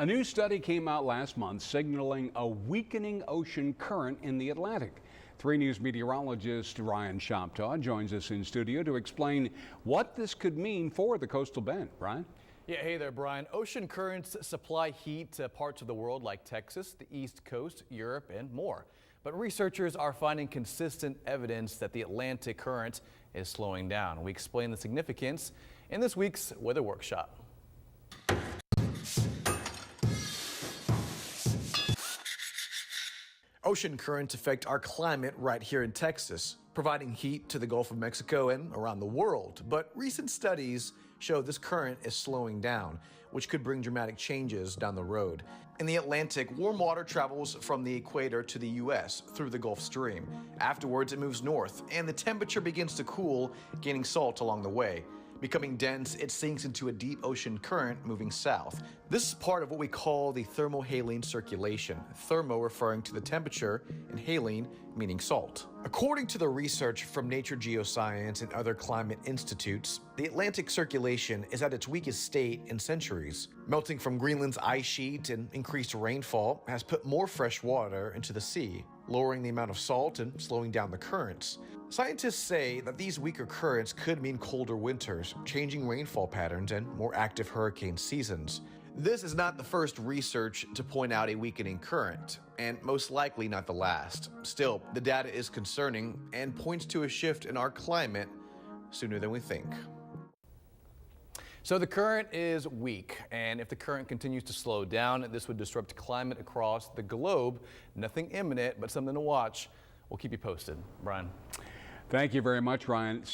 A new study came out last month signaling a weakening ocean current in the Atlantic. 3 News meteorologist Ryan Shoptaw joins us in studio to explain what this could mean for the coastal bend. Ryan? Yeah, hey there, Brian. Ocean currents supply heat to parts of the world like Texas, the East Coast, Europe, and more. But researchers are finding consistent evidence that the Atlantic current is slowing down. We explain the significance in this week's weather workshop. Ocean currents affect our climate right here in Texas, providing heat to the Gulf of Mexico and around the world. But recent studies show this current is slowing down, which could bring dramatic changes down the road. In the Atlantic, warm water travels from the equator to the U.S. through the Gulf Stream. Afterwards, it moves north, and the temperature begins to cool, gaining salt along the way. Becoming dense, it sinks into a deep ocean current moving south. This is part of what we call the thermohaline circulation, thermo referring to the temperature and haline meaning salt. According to the research from Nature Geoscience and other climate institutes, the Atlantic circulation is at its weakest state in centuries. Melting from Greenland's ice sheet and increased rainfall has put more fresh water into the sea, lowering the amount of salt and slowing down the currents. Scientists say that these weaker currents could mean colder winters, changing rainfall patterns, and more active hurricane seasons. This is not the first research to point out a weakening current, and most likely not the last. Still, the data is concerning and points to a shift in our climate sooner than we think. So the current is weak, and if the current continues to slow down, this would disrupt climate across the globe. Nothing imminent, but something to watch. We'll keep you posted. Brian. Thank you very much, Ryan.